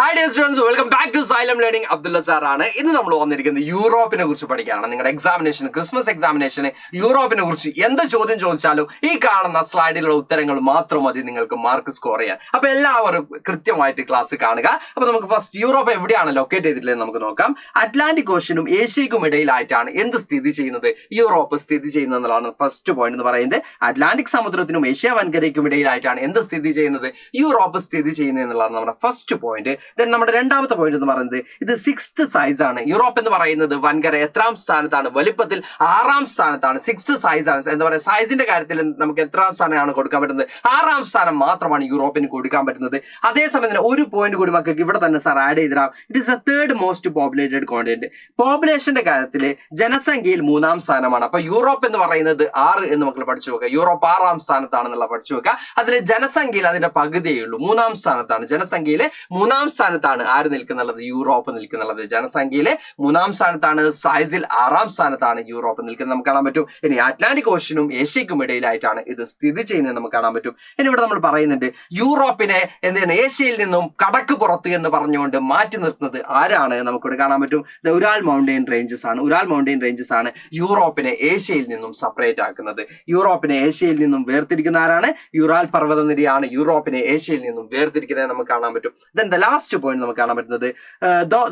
Hi dear students, welcome back to Xylem learning. Abdulla സാറാണ്. ഇന്ന് നമ്മൾ വന്നിരിക്കുന്നത് യൂറോപ്പിനെ കുറിച്ച് പഠിക്കാനാണ്. നിങ്ങളുടെ എക്സാമിനേഷൻ, ക്രിസ്മസ് എക്സാമിനേഷന് യൂറോപ്പിനെ കുറിച്ച് എന്ത് ചോദ്യം ചോദിച്ചാലും ഈ കാണുന്ന സ്ലൈഡിലുള്ള ഉത്തരങ്ങൾ മാത്രം മതി നിങ്ങൾക്ക് മാർക്ക് സ്കോർ ചെയ്യാൻ. അപ്പൊ എല്ലാവരും കൃത്യമായിട്ട് ക്ലാസ് കാണുക. അപ്പൊ നമുക്ക് ഫസ്റ്റ് യൂറോപ്പ് എവിടെയാണ് ലൊക്കേറ്റ് ചെയ്തിട്ടുള്ളത് നമുക്ക് നോക്കാം. അറ്റ്ലാന്റിക് ഓഷ്യനും ഏഷ്യയ്ക്കും ഇടയിലായിട്ടാണ് എന്ത് സ്ഥിതി ചെയ്യുന്നത്? യൂറോപ്പ് സ്ഥിതി ചെയ്യുന്നത് എന്നുള്ളതാണ് ഫസ്റ്റ് പോയിന്റ് എന്ന് പറയുന്നത്. അറ്റ്ലാന്റിക് സമുദ്രത്തിനും ഏഷ്യ വൻകരയ്ക്കും ഇടയിലായിട്ടാണ് എന്ത് സ്ഥിതി ചെയ്യുന്നത്? യൂറോപ്പ് സ്ഥിതി ചെയ്യുന്നത് എന്നുള്ളതാണ് നമ്മുടെ ഫസ്റ്റ് പോയിന്റ്. നമ്മുടെ രണ്ടാമത്തെ പോയിന്റ് എന്ന് പറയുന്നത് ഇത് 6th സൈസ് ആണ്. യൂറോപ്പ് എന്ന് പറയുന്നത് വൻകര എത്രാം സ്ഥാനത്താണ്? വലിപ്പത്തിൽ 6ാം സ്ഥാനത്താണ്. 6th സൈസ് ആണ്. എന്താ പറയുക, സൈസിന്റെ കാര്യത്തിൽ നമുക്ക് എത്രാം സ്ഥാനമാണ് കൊടുക്കാൻ പറ്റുന്നത്? 6ാം സ്ഥാനം മാത്രമാണ് യൂറോപ്പിന് കൊടുക്കാൻ പറ്റുന്നത്. അതേസമയം തന്നെ ഒരു പോയിന്റ് കൂടി മക്കൾക്ക് ഇവിടെ തന്നെ സാർ ആഡ് ചെയ്തിടാം. It is a third most populated continent. പോപ്പുലേഷന്റെ കാര്യത്തിൽ ജനസംഖ്യയിൽ 3ാം സ്ഥാനമാണ്. അപ്പൊ യൂറോപ്പ് എന്ന് പറയുന്നത് 6 എന്ന് മക്കൾ പഠിച്ചു വെക്കുക. യൂറോപ്പ് 6ാം സ്ഥാനത്താണെന്നുള്ള പഠിച്ചു വെക്കുക. അതിൽ ജനസംഖ്യയിൽ അതിന്റെ പകുതിയേ ഉള്ളൂ. 3ാം സ്ഥാനത്താണ്. ജനസംഖ്യയിലെ 3ാം സ്ഥാനത്താണ് ആര് നിൽക്കുന്നുള്ളത്? യൂറോപ്പ് നിൽക്കുന്നുള്ളത്. ജനസംഖ്യയിലെ 3ാം സ്ഥാനത്താണ്. സൈസിൽ 6ാം സ്ഥാനത്താണ് യൂറോപ്പ് നിൽക്കുന്നത് നമുക്ക് കാണാൻ പറ്റും. ഇനി അറ്റ്ലാന്റിക് ഓഷ്യനും ഏഷ്യയ്ക്കും ഇടയിലായിട്ടാണ് ഇത് സ്ഥിതി ചെയ്യുന്നത് നമുക്ക് കാണാൻ പറ്റും. ഇനി ഇവിടെ നമ്മൾ പറയുന്നുണ്ട് യൂറോപ്പിനെ എന്താണ് ഏഷ്യയിൽ നിന്നും കടക്ക് പുറത്ത് എന്ന് പറഞ്ഞുകൊണ്ട് മാറ്റി നിർത്തുന്നത് ആരാണ്? നമുക്കിവിടെ കാണാൻ പറ്റും. ഉരാൽ മൗണ്ടെയിൻ റേഞ്ചസ് ആണ്. ഉരാൽ മൗണ്ടെയിൻ റേഞ്ചസ് ആണ് യൂറോപ്പിനെ ഏഷ്യയിൽ നിന്നും സെപ്പറേറ്റ് ആക്കുന്നത്. യൂറോപ്പിനെ ഏഷ്യയിൽ നിന്നും വേർതിരിക്കുന്ന ആരാണ്? യുറാൽ പർവ്വതനിരയാണ് യൂറോപ്പിനെ ഏഷ്യയിൽ നിന്നും വേർതിരിക്കുന്നത് നമുക്ക് കാണാൻ പറ്റും. ദെൻ ദ ലാസ്റ്റ് പോയിന്റ് നമുക്ക് കാണാൻ പറ്റുന്നത്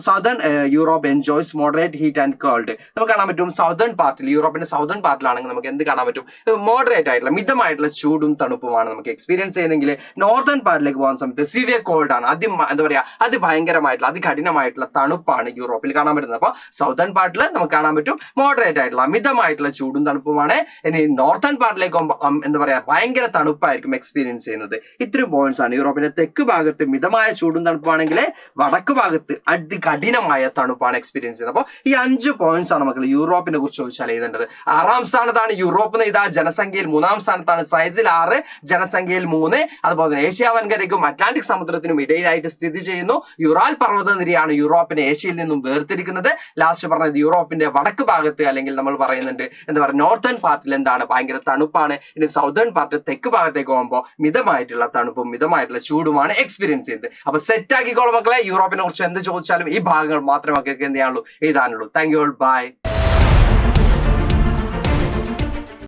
southern Europe enjoys moderate heat and called. നമുക്ക് കാണാൻ പറ്റും സൗതേൺ പാർട്ടിൽ, യൂറോപ്പിന്റെ സൗതേൺ പാർട്ടിലാണെങ്കിൽ നമുക്ക് എന്ത് കാണാൻ പറ്റും? മോഡറേറ്റ് ആയിട്ടുള്ള മിതമായിട്ടുള്ള ചൂടും തണുപ്പുമാണ് നമുക്ക് എക്സ്പീരിയൻസ് ചെയ്യുന്നെങ്കിൽ നോർത്തേൺ പാർട്ടിലേക്ക് പോകുന്ന സമയത്ത് സിവിയർ കോൾഡ് ആണ്. എന്താ പറയാ, അതിഭയങ്കരമായിട്ടുള്ള അതികഠിനമായിട്ടുള്ള തണുപ്പാണ് യൂറോപ്പിൽ കാണാൻ പറ്റുന്നത്. അപ്പോൾ സൗതേൺ പാർട്ടിൽ നമുക്ക് കാണാൻ പറ്റും മോഡറേറ്റ് ആയിട്ടുള്ള മിതമായിട്ടുള്ള ചൂടും തണുപ്പുമാണ്. ഇനി നോർത്തേൺ പാർട്ടിലേക്ക് പോകുമ്പോൾ എന്താ പറയാ, ഭയങ്കര തണുപ്പായിരിക്കും എക്സ്പീരിയൻസ് ചെയ്യുന്നത്. ഇത്രയും പോയിന്റ്സ് ആണ്. യൂറോപ്പിന്റെ തെക്ക് ഭാഗത്ത് മിതമായ ചൂടും തണുപ്പാണെങ്കിൽ വടക്ക് ഭാഗത്ത് അതികഠിനമായ തണുപ്പാണ് എക്സ്പീരിയൻസ് ചെയ്യുന്നത്. അപ്പോൾ ഈ 5 പോയിന്റ്സ് ആണ് മക്കൾ യൂറോപ്പിനെ കുറിച്ച് ചോദിച്ചാൽ എഴുതേണ്ടത്. 6ാം സ്ഥാനത്താണ് യൂറോപ്പ്. ഇതാ ജനസംഖ്യയിൽ 3ാം സ്ഥാനത്താണ്. സൈസിൽ 6, ജനസംഖ്യയിൽ 3. അതുപോലെ തന്നെ ഏഷ്യ വൻകരയ്ക്കും അറ്റ്ലാന്റിക് സമുദ്രത്തിനും ഇടയിലായിട്ട് സ്ഥിതി ചെയ്യുന്നു. യുറാൽ പർവ്വതനിരയാണ് യൂറോപ്പിനെ ഏഷ്യയിൽ നിന്നും വേർതിരിക്കുന്നത്. ലാസ്റ്റ് പറഞ്ഞത് യൂറോപ്പിന്റെ വടക്ക് ഭാഗത്ത് അല്ലെങ്കിൽ നമ്മൾ പറയുന്നുണ്ട് എന്താ പറയുക, നോർത്തേൺ പാർട്ടിൽ എന്താണ് ഭയങ്കര തണുപ്പാണ്. ഇനി സൗതേൺ പാർട്ട് തെക്ക് ഭാഗത്തേക്ക് പോകുമ്പോൾ മിതമായിട്ടുള്ള തണുപ്പും മിതമായിട്ടുള്ള ചൂടുമാണ് എക്സ്പീരിയൻസ് ചെയ്യുന്നത്. അപ്പൊ സെറ്റ് ആക്കിക്കോളും മക്കളെ. യൂറോപ്പിനെ കുറിച്ച് എന്ത് ചോദിച്ചാലും ഈ ഭാഗങ്ങൾ മാത്രമേ മക്കൾക്ക് എന്ത് ചെയ്യാനുള്ളൂ, എഴുതാനുള്ളൂ. Thank you all, by.